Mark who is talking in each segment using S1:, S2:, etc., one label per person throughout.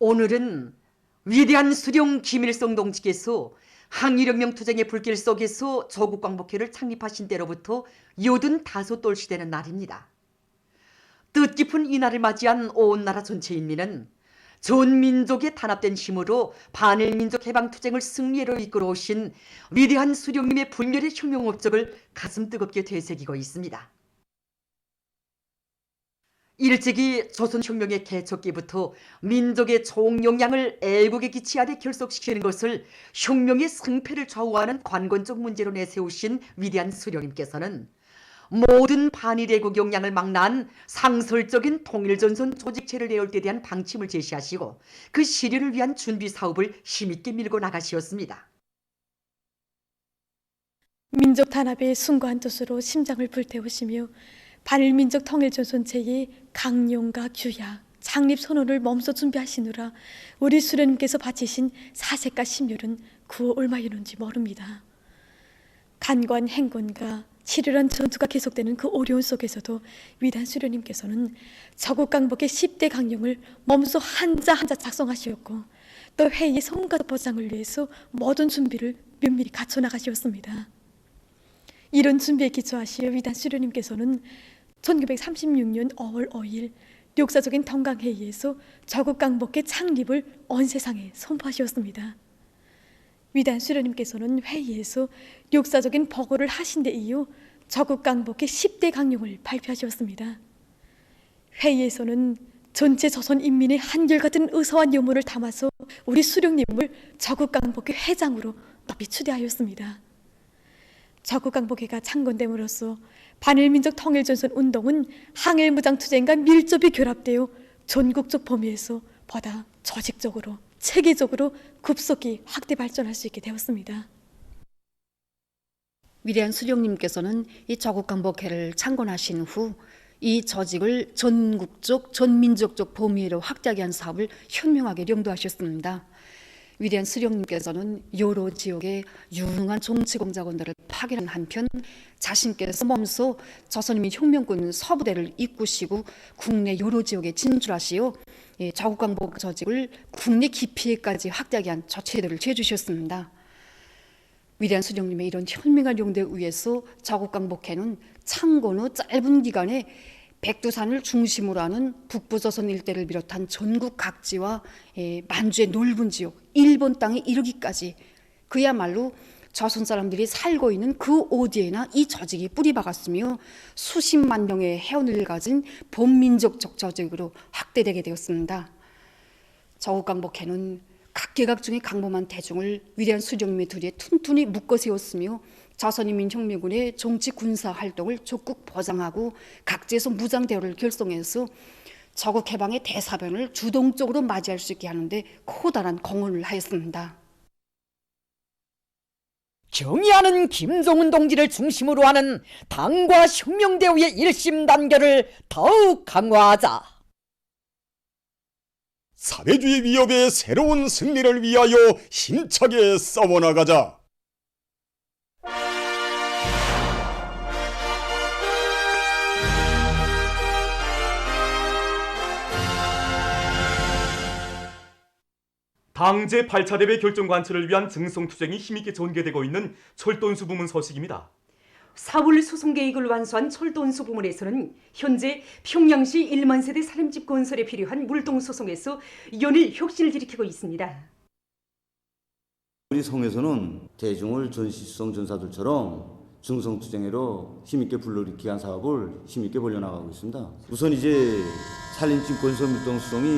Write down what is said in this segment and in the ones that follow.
S1: 오늘은 위대한 수령 김일성 동지께서 항일혁명 투쟁의 불길 속에서 조국광복회를 창립하신 때로부터 요든 5돌 시되는 날입니다. 뜻깊은 이 날을 맞이한 온 나라 전체 인민은 전 민족의 단합된 힘으로 반일민족 해방투쟁을 승리로 이끌어 오신 위대한 수령님의 불멸의 혁명 업적을 가슴 뜨겁게 되새기고 있습니다. 일찍이 조선혁명의 개척기부터 민족의 총용량을 애국의 기치 아래 결속시키는 것을 혁명의 승패를 좌우하는 관건적 문제로 내세우신 위대한 수령님께서는 모든 반일 애국 역량을 망라한 상설적인 통일전선 조직체를 내올 때 대한 방침을 제시하시고 그 실현을 위한 준비 사업을 힘있게 밀고 나가시었습니다.
S2: 민족 단합의 숭고한 뜻으로 심장을 불태우시며 반일민족 통일전선체의 강령과 규약, 창립 선언을 몸소 준비하시느라 우리 수령님께서 바치신 사색과 심혈은 그 얼마였는지 모릅니다. 간관 행군과 치열한 전투가 계속되는 그 어려운 속에서도 위대한 수령님께서는 조국광복의 10대 강령을 몸소 한자 한자 작성하시었고 또 회의의 성과 보장을 위해서 모든 준비를 면밀히 갖춰 나가시었습니다. 이런 준비에 기초하시어 위대한 수령님께서는 1936년 5월 5일 역사적인 동강회의에서 조국광복회 창립을 온 세상에 선포하셨습니다. 위대한 수령님께서는 회의에서 역사적인 보고를 하신 데 이어 조국광복회 10대 강령을 발표하셨습니다. 회의에서는 전체 조선 인민의 한결같은 의사와 염원을 담아서 우리 수령님을 조국광복회 회장으로 높이 추대하였습니다. 조국광복회가 창건됨으로써 반일민족 통일전선 운동은 항일무장투쟁과 밀접히 결합되어 전국적 범위에서 보다 조직적으로 체계적으로 급속히 확대 발전할 수 있게 되었습니다.
S3: 위대한 수령님께서는 이 조국광복회를 창건하신 후 이 조직을 전국적, 전민족적 범위로 확대하게 한 사업을 현명하게 령도하셨습니다. 위대한 수령님께서는 여러 지역의 유능한 정치공작원들을 파견한 한편 자신께서 몸소 조선인민 혁명군 서부대를 이끄시고 국내 여러 지역에 진출하시어 조국광복 조직을 국내 깊이에까지 확대하게 한 조치들을 취해주셨습니다. 위대한 수령님의 이런 현명한 용도에 의해서 조국광복회는 창건 후 짧은 기간에 백두산을 중심으로 하는 북부조선 일대를 비롯한 전국 각지와 만주의 넓은 지역, 일본 땅에 이르기까지 그야말로 조선 사람들이 살고 있는 그 어디에나 이 조직이 뿌리박았으며 수십만 명의 회원을 가진 범민족적 조직으로 확대되게 되었습니다. 조국광복회는 각계각중의 강범한 대중을 위대한 수령님의 둘에 튼튼히 묶어 세웠으며 조선인민혁명군의 정치 군사 활동을 적극 보장하고 각지에서 무장 대우를 결성해서 조국 해방의 대사변을 주동적으로 맞이할 수 있게 하는데 커다란 공헌을 하였습니다.
S1: 경의하는 김정은 동지를 중심으로 하는 당과 혁명대우의 일심단결을 더욱 강화하자.
S4: 사회주의 위협의 새로운 승리를 위하여 힘차게 싸워나가자.
S5: 당 제8차 대회 결정 관철을 위한 증성투쟁이 힘있게 전개되고 있는 철도운수 부문 소식입니다.
S1: 4월 수송 계획을 완수한 철도운수 부문에서는 현재 평양시 1만 세대 살림집 건설에 필요한 물동 수송에서 연일 혁신을 일으키고 있습니다.
S6: 우리 성에서는 대중을 전시수송 전사들처럼 증성투쟁으로 힘있게 불러일으키기 위한 사업을 힘있게 벌려나가고 있습니다. 우선 이제 살림집 건설 물동 수송이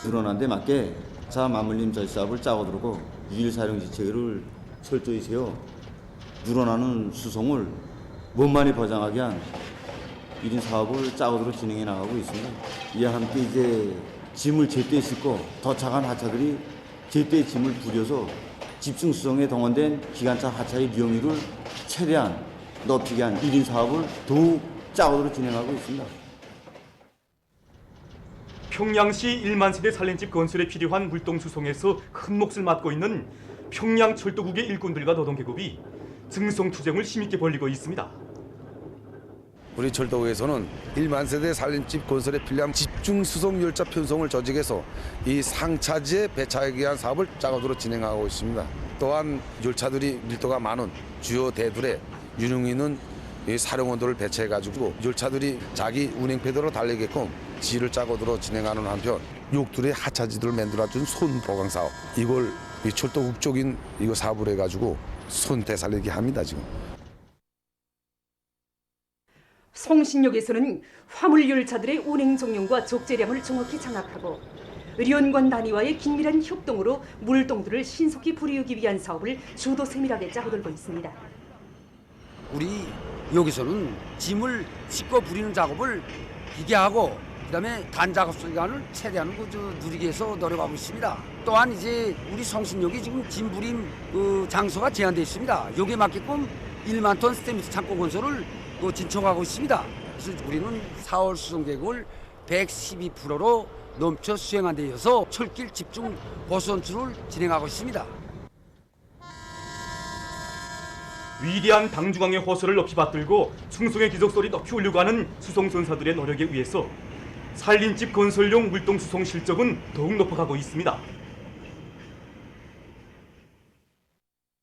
S6: 늘어난 데 맞게 자 맞물림 절사업을 짜고 들고 유일 사용 지체를 철저히 세워 늘어나는 수송을 원만히 보장하기 위한 1인 사업을 짜고 들어 진행해 나가고 있습니다. 이와 함께 이제 짐을 제때 싣고 도착한 하차들이 제때 짐을 부려서 집중 수송에 동원된 기관차 하차의 이용률을 최대한 높이기 위한 1인 사업을 더욱 짜고 들어 진행하고 있습니다.
S5: 평양시 1만 세대 살림집 건설에 필요한 물동 수송에서 큰 몫을 맡고 있는 평양철도국의 일꾼들과 노동계급이 증성투쟁을 힘있게 벌이고 있습니다.
S7: 우리 철도국에서는 1만 세대 살림집 건설에 필요한 집중 수송 열차 편성을 조직해서 이 상차지에 배차하기 위한 사업을 작업으로 진행하고 있습니다. 또한 열차들이 밀도가 많은 주요 대들에 유능 있는 이 사령원들을 배치해가지고 열차들이 자기 운행 패드로 달리게끔 지를 짜고들어 진행하는 한편 욕들의 하차지들을 만들어준 손 보강 사업, 이걸 이 철도국 쪽인 이거 사업을 해가지고 손 되살리게 합니다 지금.
S1: 송신역에서는 화물 열차들의 운행 종량과 적재량을 정확히 장악하고 의료원관 단위와의 긴밀한 협동으로 물동들을 신속히 불이우기 위한 사업을 주도 세밀하게 짜고들고 있습니다.
S8: 우리 여기서는 짐을 싣고 부리는 작업을 기계하고 그다음에 단작업 시간을 최대한 누리게 해서 노력하고 있습니다. 또한 이제 우리 성신역이 지금 짐 부림 장소가 제한되어 있습니다. 여기에 맞게끔 1만 톤 스테미스 창고 건설을 진척하고 있습니다. 그래서 우리는 4월 수송 계획을 112%로 넘쳐 수행한 데 이어서 철길 집중 보수선출을 진행하고 있습니다.
S5: 위대한 당중앙의 호소를 높이 받들고 충성의 기적소리 높이 올리고 하는 수송전사들의 노력에 의해서 살림집 건설용 물동 수송 실적은 더욱 높아가고 있습니다.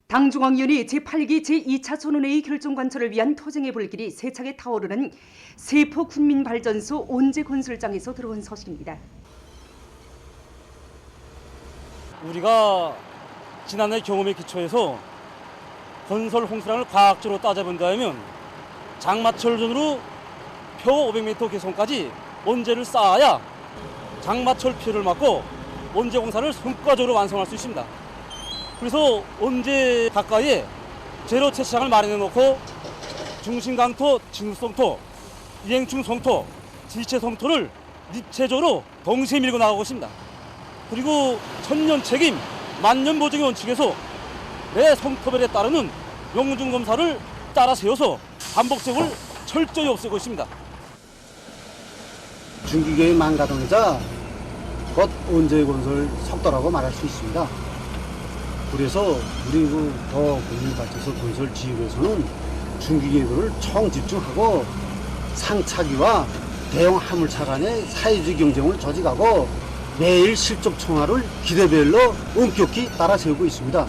S1: 당중앙위원회 제8기 제2차 전원회의 결정 관철을 위한 토쟁의 불길이 세차게 타오르는 세포 군민발전소 온재 건설장에서 들어온 소식입니다.
S9: 우리가 지난해 경험에 기초해서 건설 홍수량을 과학적으로 따져본다면 장마철 전으로 표 500m 개선까지 온재를 쌓아야 장마철 피해를 막고 온재 공사를 성과적으로 완성할 수 있습니다. 그래서 온재 가까이에 제로 채취장을 마련해 놓고 중심강토, 진흙송토, 이행충 송토, 지체 송토를 입체적으로 동시에 밀고 나가고 있습니다. 그리고 천년 책임, 만년 보증의 원칙에서 매 송토별에 따르는 용준 검사를 따라 세워서 반복적을 철저히 없애고 있습니다.
S10: 중기계의 망가동이자 곧 온재 건설 속도라고 말할 수 있습니다. 그래서 우리 더 국민발전소 건설 지역에서는 중기계들을 총 집중하고 상차기와 대형 화물차 간의 사회주의 경쟁을 조직하고 매일 실적 총알을 기대별로 엄격히 따라 세우고 있습니다.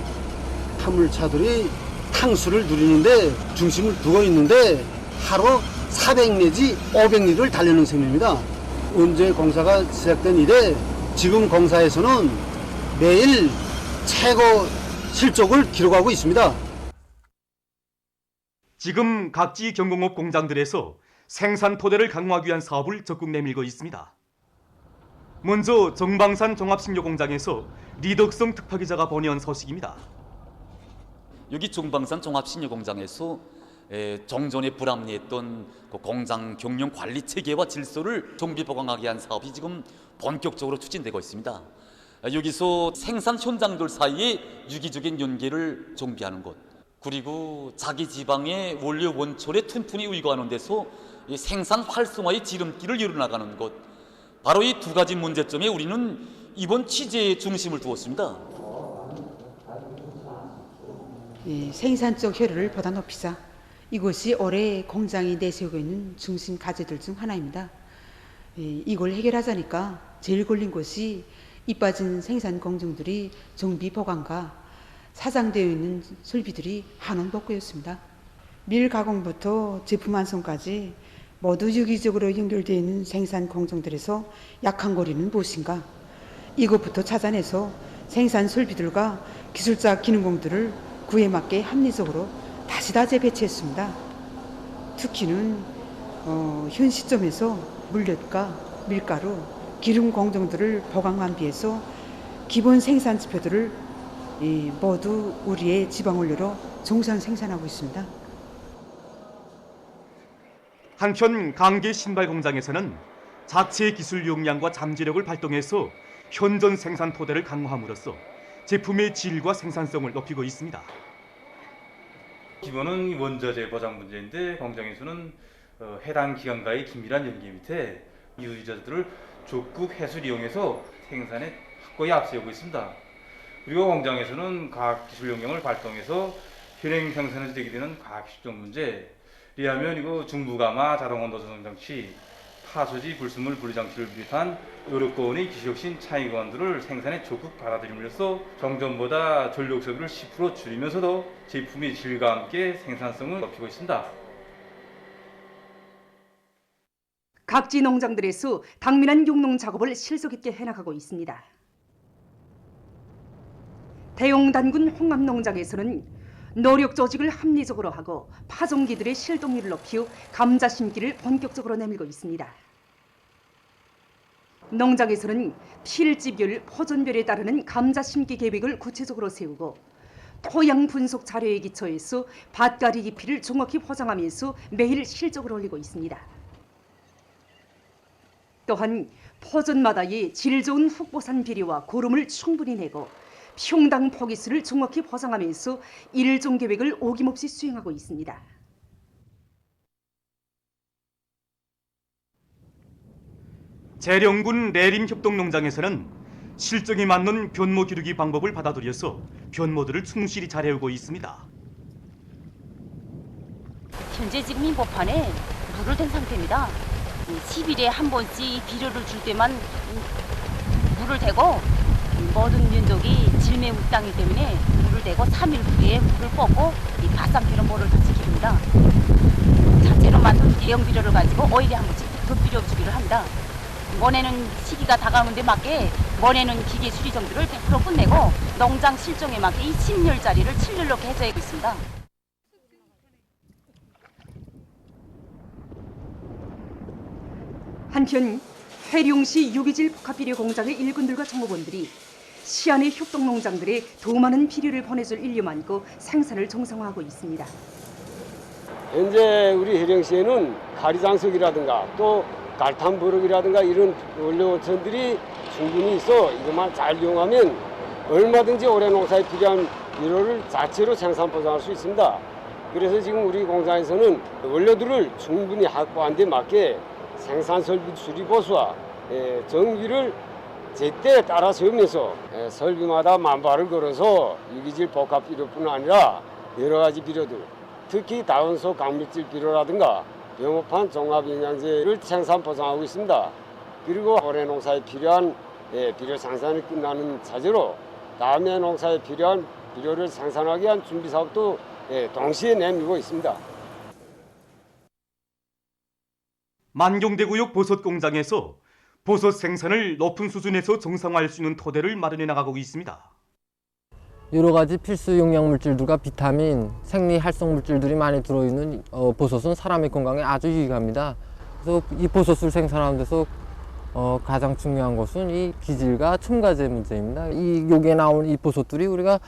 S10: 화물차들이 탕수를 누리는데 중심을 두고 있는데 하루 400 내지 500리를 달리는 셈입니다. 온재 공사가 시작된 이래 지금 공사에서는 매일 최고 실적을 기록하고 있습니다.
S5: 지금 각지 경공업 공장들에서 생산 토대를 강화하기 위한 사업을 적극 내밀고 있습니다. 먼저 정방산 종합신료공장에서 리덕성 특파기자가 보내온 소식입니다.
S11: 여기 정방산 종합신료공장에서 정전에 불합리했던 그 공장 경영 관리 체계와 질서를 정비 보강하기 위한 사업이 지금 본격적으로 추진되고 있습니다. 여기서 생산 현장들 사이에 유기적인 연계를 정비하는 것, 그리고 자기 지방의 원료 원철에 튼튼히 의거하는 데서 생산 활성화의 지름길을 열어나가는 것, 바로 이 두 가지 문제점에 우리는 이번 취재에 중심을 두었습니다.
S12: 생산적 효율을 보다 높이자, 이것이 올해 공장이 내세우고 있는 중심 과제들 중 하나입니다. 이걸 해결하자니까 제일 걸린 것이 이 빠진 생산 공정들이 정비 보강과 사장되어 있는 설비들이 한원 복구였습니다. 밀 가공부터 제품 완성까지 모두 유기적으로 연결되어 있는 생산 공정들에서 약한 고리는 무엇인가? 이것부터 찾아내서 생산 설비들과 기술자 기능공들을 구에 맞게 합리적으로 다시 다 재배치했습니다. 특히는 현 시점에서 물엿과 밀가루, 기름 공정들을 보강 완비해서 기본 생산 지표들을 모두 우리의 지방원료로 정상 생산하고 있습니다.
S5: 한편 강계 신발 공장에서는 자체 기술 역량과 잠재력을 발동해서 현존 생산 토대를 강화함으로써 제품의 질과 생산성을 높이고 있습니다.
S13: 기본은 원자재 보장 문제인데 공장에서는 해당 기관과의 긴밀한 연계 밑에 유유자들을 적극 해수를 이용해서 생산에 확고히 앞세우고 있습니다. 그리고 공장에서는 과학기술 역량을 발동해서 현행 생산에서 제기되는 과학기술적 문제, 이하면 이거 중부가마 자동온도 조정 장치, 파수지 불순물 분리 장치를 비롯한 의료권의 기술혁신 창의관들을 생산에 적극 받아들임으로써 정전보다 전력 소비를 10% 줄이면서도 제품의 질과 함께 생산성을 높이고 있습니다.
S1: 각지 농장들에서 당면한 용농 작업을 실속 있게 해나가고 있습니다. 대용단군 홍합농장에서는 노력 조직을 합리적으로 하고 파종기들의 실동률을 높여 감자 심기를 본격적으로 내밀고 있습니다. 농장에서는 필지별, 포존별에 따르는 감자 심기 계획을 구체적으로 세우고 토양 분석 자료에 기초해서 밭가리 깊이를 정확히 포장하면서 매일 실적을 올리고 있습니다. 또한 포존마다의 질 좋은 흑보산 비료와 고름을 충분히 내고 평당 포기수를 정확히 포장하면서 일종 계획을 어김없이 수행하고 있습니다.
S5: 재령군 내림협동농장에서는 실정에 맞는 변모 기르기 방법을 받아들여서 변모들을 충실히 잘해오고 있습니다.
S14: 현재 지금 인법판에 물을 댄 상태입니다. 10일에 한 번씩 비료를 줄 때만 물을 대고 모든 면적이 질매 땅이기 때문에 물을 대고 3일 후에 물을 뻗고 이 바싹비료 모를 같이 기릅니다. 자체로 만든 대형 비료를 가지고 5일에 한 번씩 더 비료 주기를 합니다. 원에는 시기가 다가오는 데 맞게 원에는 기계 수리 정도를 100% 끝내고 농장 실종에 맞게 이 10열짜리를 7열로 개조하고 있습니다.
S1: 한편 회룡시 유기질 복합비료 공장의 일꾼들과 정보원들이 시안의 협동농장들에 더 많은 비료를 보내줄 인류 많고 생산을 정상화하고 있습니다.
S15: 현재 우리 해령시에는 가리장석이라든가 또 갈탄버럭이라든가 이런 원료원천들이 충분히 있어 이것만 잘 이용하면 얼마든지 올해 농사에 필요한 비료를 자체로 생산 보장할 수 있습니다. 그래서 지금 우리 공장에서는 원료들을 충분히 확보한 데 맞게 생산 설비 수리 보수와 정비를 제때 따라 세우면서 설비마다 만발을 걸어서 유기질 복합 비료뿐 아니라 여러 가지 비료들, 특히 다운소 강물질 비료라든가 병업한 종합영양제를 생산 보장하고 있습니다. 그리고 올해 농사에 필요한 비료 생산이 끝나는 차제로 다음해 농사에 필요한 비료를 생산하기 위한 준비 사업도 동시에 내밀고 있습니다.
S5: 만경대구역 버섯 공장에서 버섯 생산을 높은 수준에서 정상화할 수 있는 토대를 마련해 나가고 있습니다.
S16: 여러 가지 필수 영양 물질들과 비타민, 생리 활성 물질들이 많이 들어있는 버섯은 사람의 건강에 아주 유익합니다. 그래서 이 버섯을 생산하는 데서 가장 중요한 것은 이 기질과 첨가제 문제입니다. 여기에 나온 이 버섯들이 우리가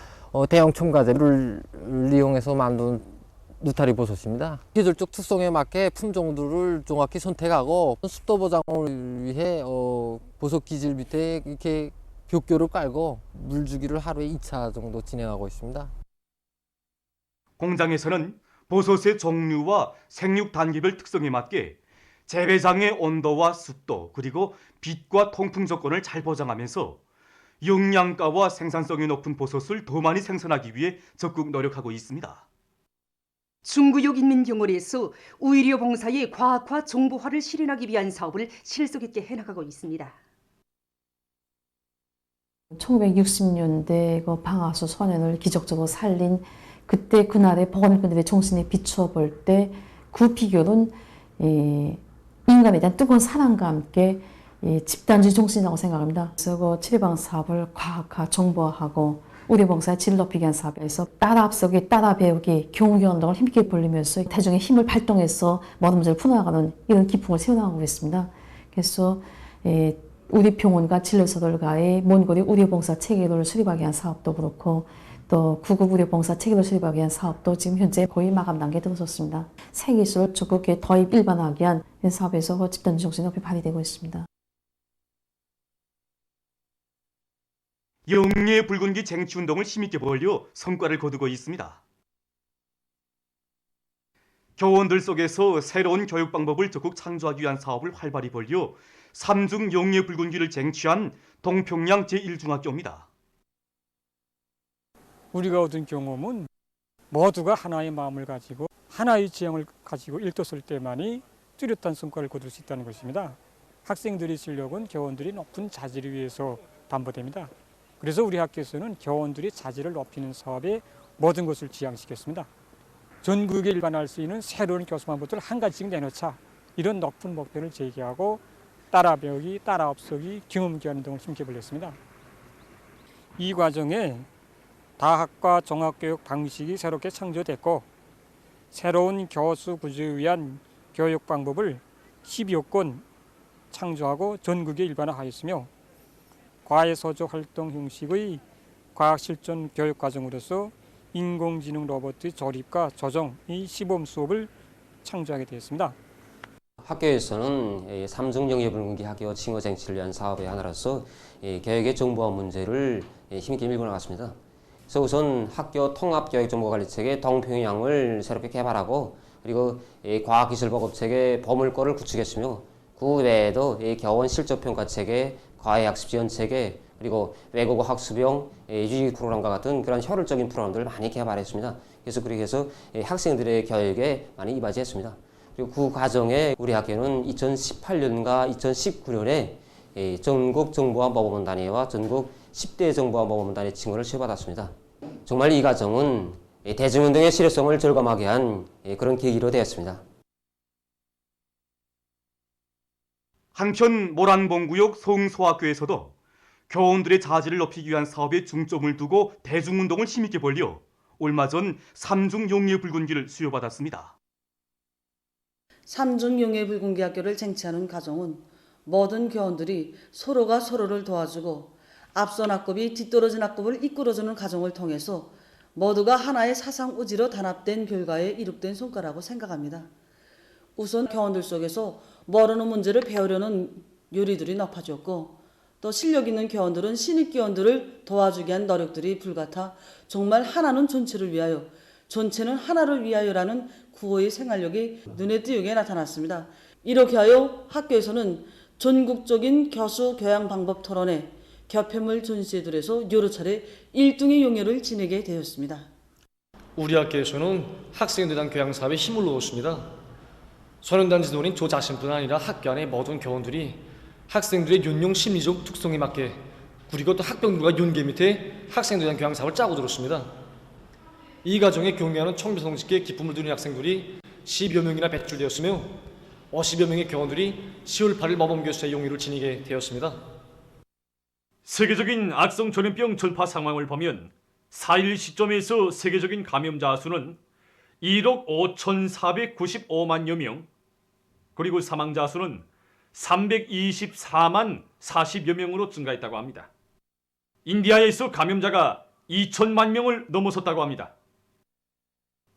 S16: 대형 첨가제를 이용해서 만든 느타리 버섯입니다. 계절적 특성에 맞게 품종들을 정확히 선택하고 습도 보장을 위해 버섯 기질 밑에 이렇게 벽교를 깔고 물 주기를 하루에 2차 정도 진행하고 있습니다.
S5: 공장에서는 버섯의 종류와 생육 단계별 특성에 맞게 재배장의 온도와 습도 그리고 빛과 통풍 조건을 잘 보장하면서 영양가와 생산성이 높은 버섯을 더 많이 생산하기 위해 적극 노력하고 있습니다.
S1: 중구역 인민병원에서 의료 봉사의 과학화 정보화를 실현하기 위한 사업을 실속 있게 해나가고 있습니다.
S17: 1960년대 그 방아수 소년을 기적적으로 살린 그때 그날의 보건일꾼들의 정신에 비추어 볼 때 그 비교는 인간에 대한 뜨거운 사랑과 함께 집단주의 정신이라고 생각합니다. 그래서 그 치료방 사업을 과학화 정보화하고 의료봉사의 질 높이기 위한 사업에서 따라 앞서기, 따라 배우기, 교훈운동을 힘있게 벌리면서 대중의 힘을 발동해서 모든 문제를 풀어나가는 이런 기풍을 세워나가고 있습니다. 그래서 우리 병원과 진료소들과의 먼 거리 의료봉사 체계를 수립하기 위한 사업도 그렇고 또 구급 의료봉사 체계를 수립하기 위한 사업도 지금 현재 거의 마감 단계에 들어섰습니다. 새 기술을 적극 도입 일반화하기 위한 사업에서 집단 정신이 높이 발휘되고 있습니다.
S5: 영예 붉은기 쟁취 운동을 힘있게 벌려 성과를 거두고 있습니다. 교원들 속에서 새로운 교육 방법을 적극 창조하기 위한 사업을 활발히 벌려 3중 영예 붉은기를 쟁취한 동평양 제1중학교입니다.
S18: 우리가 얻은 경험은 모두가 하나의 마음을 가지고 하나의 지형을 가지고 읽었을 때만이 뚜렷한 성과를 거둘 수 있다는 것입니다. 학생들의 실력은 교원들이 높은 자질을 위해서 담보됩니다. 그래서 우리 학교에서는 교원들의 자질을 높이는 사업에 모든 것을 지향시켰습니다. 전국에 일반화할 수 있는 새로운 교수 방법들을 한 가지씩 내놓자, 이런 높은 목표를 제기하고 따라 배우기, 따라 업속이, 경험 교환 등을 힘께 벌였습니다. 이 과정에 다학과 종합교육 방식이 새롭게 창조됐고, 새로운 교수 구조에 의한 교육 방법을 10여 건 창조하고 전국에 일반화하였으며, 과외소조 활동 형식의 과학실전 교육 과정으로서 인공지능 로봇의 조립과 조정의 시범 수업을 창조하게 되었습니다.
S19: 학교에서는 삼중 영예불분기 학교 칭호 쟁취를 위한 사업의 하나로서 교육의 정보화 문제를 힘있게 밀고 나갔습니다. 그래서 우선 학교 통합교육정보관리체계 동평양을 새롭게 개발하고, 그리고 과학기술보급체계 보물고를 구축했으며, 그 외에도 교원 실적평가체계, 과외학습지원체계, 그리고 외국어 학습용 유지 프로그램과 같은 그런 효율적인 프로그램들을 많이 개발했습니다. 그래서 그렇게 해서 학생들의 교육에 많이 이바지했습니다. 그리고 그 과정에 우리 학교는 2018년과 2019년에 전국 정보화모범단위와 전국 10대 정보화모범단위 칭호를 수여받았습니다. 정말 이 과정은 대중운동의 실효성을 절감하게 한 그런 계기로 되었습니다.
S5: 한편 모란봉구역 송소학교에서도 교원들의 자질을 높이기 위한 사업에 중점을 두고 대중운동을 힘있게 벌려 얼마 전 삼중 영예불군기를 수여받았습니다.
S20: 삼중 영예불군기 학교를 쟁취하는 과정은 모든 교원들이 서로가 서로를 도와주고 앞선 학급이 뒤떨어진 학급을 이끌어주는 과정을 통해서 모두가 하나의 사상 의지로 단합된 결과에 이룩된 성과라고 생각합니다. 우선 교원들 속에서 모르는 문제를 배우려는 요리들이 높아졌고, 또 실력 있는 교원들은 신입 교원들을 도와주기 위한 노력들이 불같아 정말 하나는 전체를 위하여, 전체는 하나를 위하여라는 구호의 생활력이 눈에 띄게 나타났습니다. 이렇게 하여 학교에서는 전국적인 교수 교양 방법 토론회, 교폐물 전시회들에서 여러 차례 1등의 용예를 지내게 되었습니다.
S21: 우리 학교에서는 학생들 단 교양 사업에 힘을 넣었습니다. 소년단 지도인 저 자신뿐 아니라 학교 안의 모든 교원들이 학생들의 연령 심리적 특성에 맞게, 그리고 또 학병들과 연계 밑에 학생들 단 교양 사업을 짜고 들었습니다. 이 과정에 경례하는 청비성직계 기쁨을 누리는 학생들이 10여 명이나 배출되었으며 50여 명의 교원들이 10월 8일 모범교수의 용의를 지니게 되었습니다.
S5: 세계적인 악성 전염병 전파 상황을 보면 4일 시점에서 세계적인 감염자 수는 1억 5,495만여 명, 그리고 사망자 수는 324만 40여 명으로 증가했다고 합니다. 인디아에서 감염자가 2천만 명을 넘어섰다고 합니다.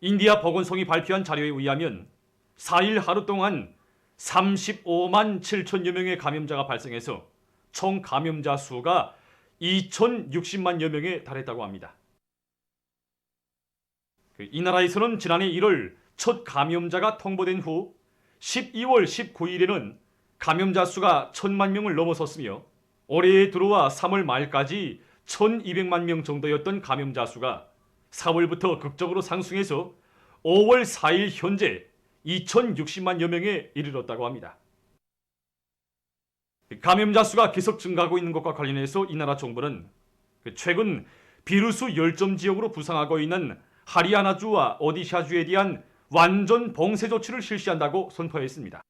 S5: 인디아 보건성이 발표한 자료에 의하면 4일 하루 동안 35만 7천여 명의 감염자가 발생해서 총 감염자 수가 2,060만여 명에 달했다고 합니다. 이 나라에서는 지난해 1월 첫 감염자가 통보된 후 12월 19일에는 감염자 수가 1,000만 명을 넘어섰으며, 올해에 들어와 3월 말까지 1,200만 명 정도였던 감염자 수가 4월부터 극적으로 상승해서 5월 4일 현재 2,060만여 명에 이르렀다고 합니다. 감염자 수가 계속 증가하고 있는 것과 관련해서 이 나라 정부는 최근 비루스 열점 지역으로 부상하고 있는 하리아나주와 오디샤주에 대한 완전 봉쇄 조치를 실시한다고 선포했습니다.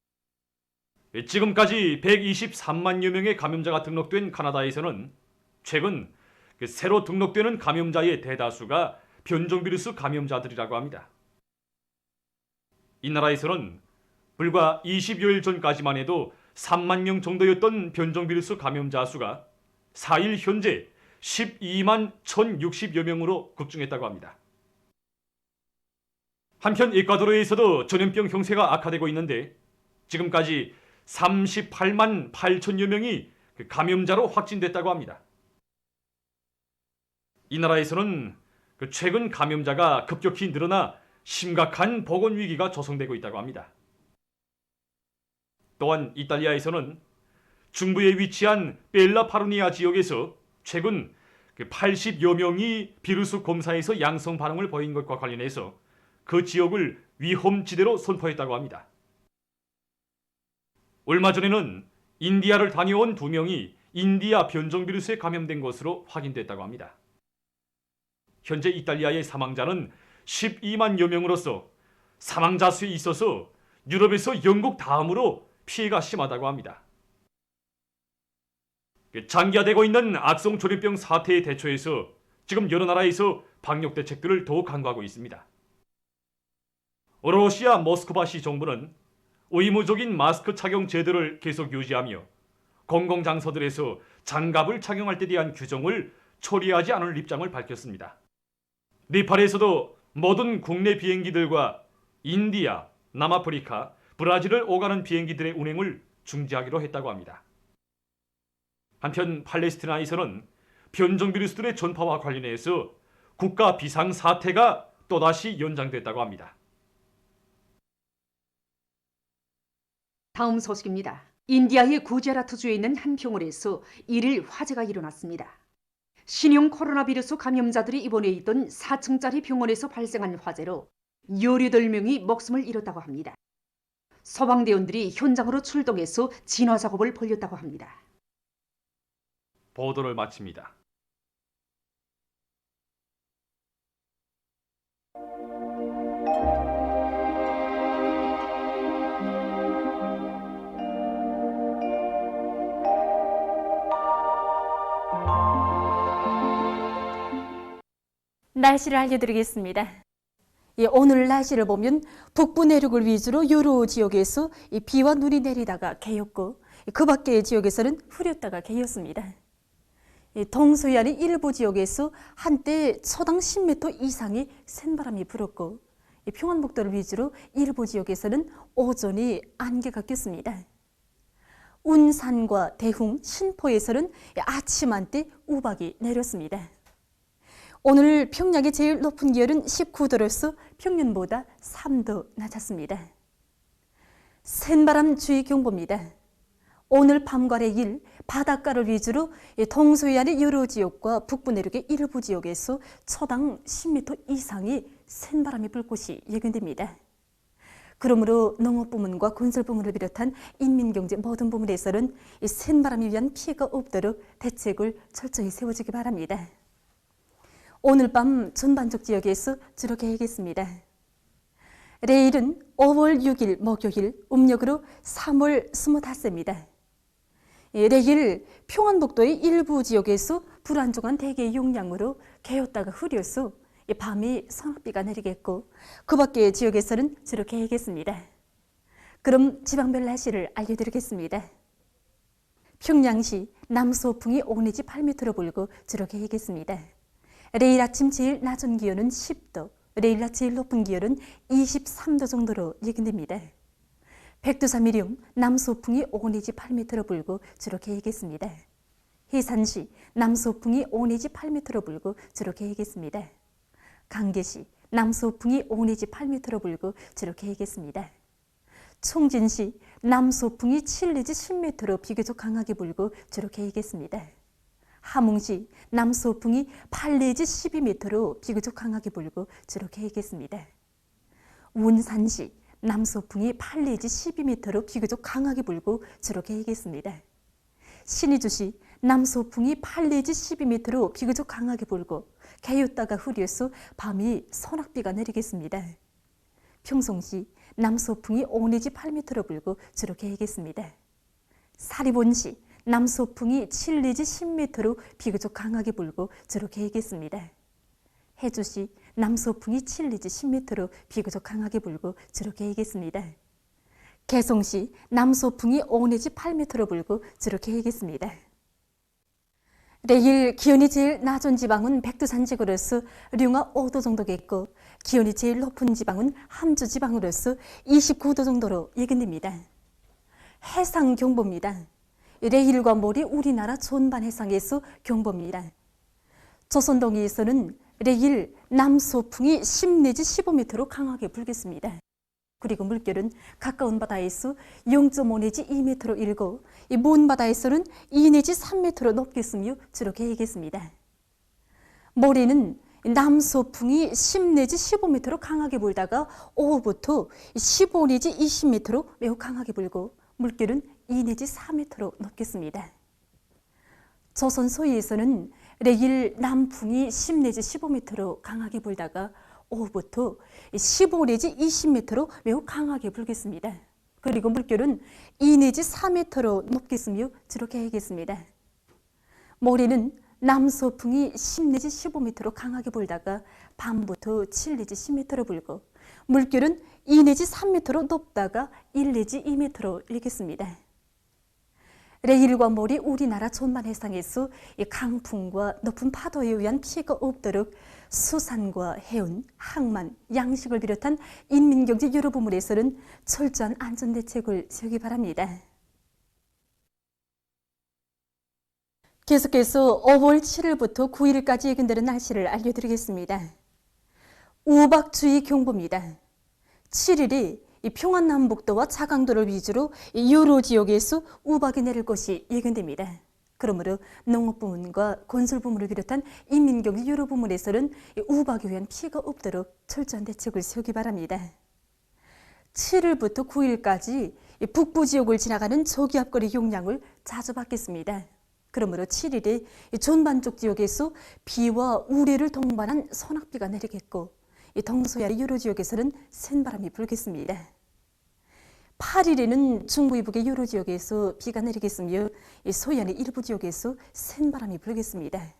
S5: 지금까지 123만여 명의 감염자가 등록된 카나다에서는 최근 새로 등록되는 감염자의 대다수가 변종 비루스 감염자들이라고 합니다. 이 나라에서는 불과 20여일 전까지만 해도 3만 명 정도였던 변종 비루스 감염자 수가 4일 현재 12만 1,060여 명으로 급증했다고 합니다. 한편 에콰도르에서도 전염병 형세가 악화되고 있는데, 지금까지 38만 8천여 명이 감염자로 확진됐다고 합니다. 이 나라에서는 최근 감염자가 급격히 늘어나 심각한 보건 위기가 조성되고 있다고 합니다. 또한 이탈리아에서는 중부에 위치한 벨라파루니아 지역에서 최근 80여 명이 비루스 검사에서 양성 반응을 보인 것과 관련해서 그 지역을 위험지대로 선포했다고 합니다. 얼마 전에는 인디아를 다녀온 2명이 인디아 변종 비루스에 감염된 것으로 확인됐다고 합니다. 현재 이탈리아의 사망자는 12만여 명으로서 사망자 수에 있어서 유럽에서 영국 다음으로 피해가 심하다고 합니다. 장기화되고 있는 악성 조류병 사태에 대처해서 지금 여러 나라에서 방역 대책들을 더욱 강화하고 있습니다. 러시아 모스크바시 정부는 의무적인 마스크 착용 제도를 계속 유지하며 공공장소들에서 장갑을 착용할 때 대한 규정을 처리하지 않을 입장을 밝혔습니다. 네팔에서도 모든 국내 비행기들과 인디아, 남아프리카, 브라질을 오가는 비행기들의 운행을 중지하기로 했다고 합니다. 한편 팔레스티나에서는 변종 비루스들의 전파와 관련해서 국가 비상사태가 또다시 연장됐다고 합니다.
S1: 다음 소식입니다. 인디아의 구제라트주에 있는 한 병원에서 1일 화재가 일어났습니다. 신형 코로나 비루스 감염자들이 입원해 있던 4층짜리 병원에서 발생한 화재로 18명이 목숨을 잃었다고 합니다. 소방대원들이 현장으로 출동해서 진화 작업을 벌였다고 합니다.
S5: 보도를 마칩니다.
S2: 날씨를 알려드리겠습니다. 오늘 날씨를 보면 북부 내륙을 위주로 여러 지역에서 비와 눈이 내리다가 개였고 그 밖의 지역에서는 흐렸다가 개였습니다. 동서해안의 일부 지역에서 한때 초당 10m 이상의 센 바람이 불었고 평안북도를 위주로 일부 지역에서는 오전이 안개가 꼈습니다. 운산과 대흥, 신포에서는 아침 한때 우박이 내렸습니다. 오늘 평양의 제일 높은 기온은 19도로서 평년보다 3도 낮았습니다. 센바람 주의 경보입니다. 오늘 밤과 내일 바닷가를 위주로 동서해안의 여러 지역과 북부 내륙의 일부 지역에서 초당 10m 이상의 센바람이 불 것이 예견됩니다. 그러므로 농업부문과 건설부문을 비롯한 인민경제 모든 부문에서는 이 센바람에 의한 피해가 없도록 대책을 철저히 세워주기 바랍니다. 오늘 밤 전반적 지역에서 주로 계획했습니다. 내일은 5월 6일 목요일 음력으로 3월 25세입니다. 내일 평안북도의 일부 지역에서 불안정한 대기 용량으로 개었다가 흐려서 밤이 성악비가 내리겠고 그 밖의 지역에서는 주로 계획했습니다. 그럼 지방별 날씨를 알려드리겠습니다. 평양시 남서풍이 5 내지 8m로 불고 주로 계획했습니다. 내일 아침 제일 낮은 기온은 10도, 내일 낮 제일 높은 기온은 23도 정도로 예견됩니다. 백두산 미령 남서풍이 5 내지 8m로 불고 주로 계획했습니다. 해산시 남서풍이 5 내지 8m로 불고 주로 계획했습니다. 강계시 남서풍이 5 내지 8m로 불고 주로 계획했습니다. 총진시 남서풍이 7 내지 10m로 비교적 강하게 불고 주로 계획했습니다. 함흥시 남서풍이 8 내지 12m로 비교적 강하게 불고 주로 계획했습니다. 운산시 남서풍이 8 내지 12m로 비교적 강하게 불고 주로 계획했습니다. 신의주시 남서풍이 8 내지 12m로 비교적 강하게 불고 개였다가 흐려서 밤이 소낙비가 내리겠습니다. 평송시 남서풍이 5 내지 8m로 불고 주로 계획했습니다. 사리본시 남서풍이 7 내지 10m로 비교적 강하게 불고 주로 계획했습니다. 해주시 남서풍이 7 내지 10m로 비교적 강하게 불고 주로 계획했습니다. 개성시 남서풍이 5 내지 8m로 불고 주로 계획했습니다. 내일 기온이 제일 낮은 지방은 백두산 지구로서 령화 5도 정도겠고 기온이 제일 높은 지방은 함주 지방으로서 29도 정도로 예견됩니다. 해상 경보입니다. 내일과 모레 우리나라 전반 해상에서 경보입니다. 조선동해에서는 내일 남서풍이 10 내지 15m로 강하게 불겠습니다. 그리고 물결은 가까운 바다에서 0.5 내지 2m로 일고 먼 바다에서는 2 내지 3m로 높겠으며 주로 계획했습니다. 모레는 남서풍이 10 내지 15m로 강하게 불다가 오후부터 15 내지 20m로 매우 강하게 불고 물결은 2 내지 4m로 높겠습니다. 조선 서해에서는 내일 남풍이 10 내지 15m로 강하게 불다가 오후부터 15 내지 20m로 매우 강하게 불겠습니다. 그리고 물결은 2 내지 4m로 높겠으며 지록해야겠습니다. 모레는 남서풍이 10 내지 15m로 강하게 불다가 밤부터 7 내지 10m로 불고 물결은 2 내지 3m로 높다가 1 내지 2m로 일겠습니다. 내일과 모레 우리나라 전만 해상에서 강풍과 높은 파도에 의한 피해가 없도록 수산과 해운, 항만, 양식을 비롯한 인민경제 여러 부문에서는 철저한 안전대책을 세우기 바랍니다. 계속해서 5월 7일부터 9일까지 예견되는 날씨를 알려드리겠습니다. 우박주의 경보입니다. 7일이 평안남북도와 자강도를 위주로 여러 지역에서 우박이 내릴 것이 예견됩니다. 그러므로 농업부문과 건설부문을 비롯한 인민경제 여러 부문에서는 우박에 의한 피해가 없도록 철저한 대책을 세우기 바랍니다. 7일부터 9일까지 북부 지역을 지나가는 저기압거리 용량을 자주 받겠습니다. 그러므로 7일에 전반쪽 지역에서 비와 우레를 동반한 소낙비가 내리겠고 동서야리 여러 지역에서는 센바람이 불겠습니다. 8일에는 중부 이북의 여러 지역에서 비가 내리겠으며 서해안의 일부 지역에서 센바람이 불겠습니다.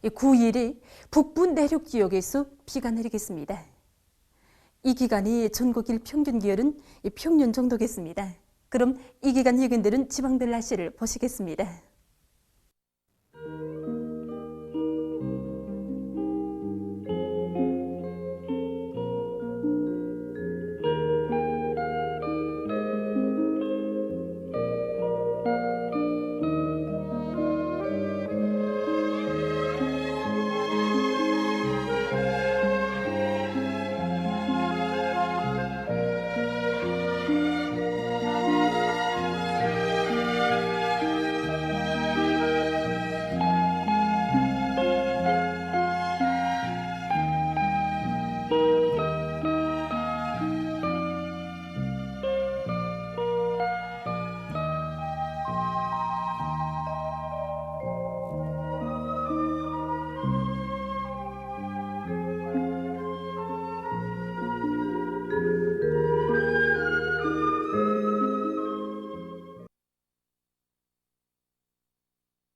S2: 9일에 북부 내륙 지역에서 비가 내리겠습니다. 이 기간이 전국 일평균 기온은 평년 정도겠습니다. 그럼 이 기간 예견되는 지방별 날씨를 보시겠습니다.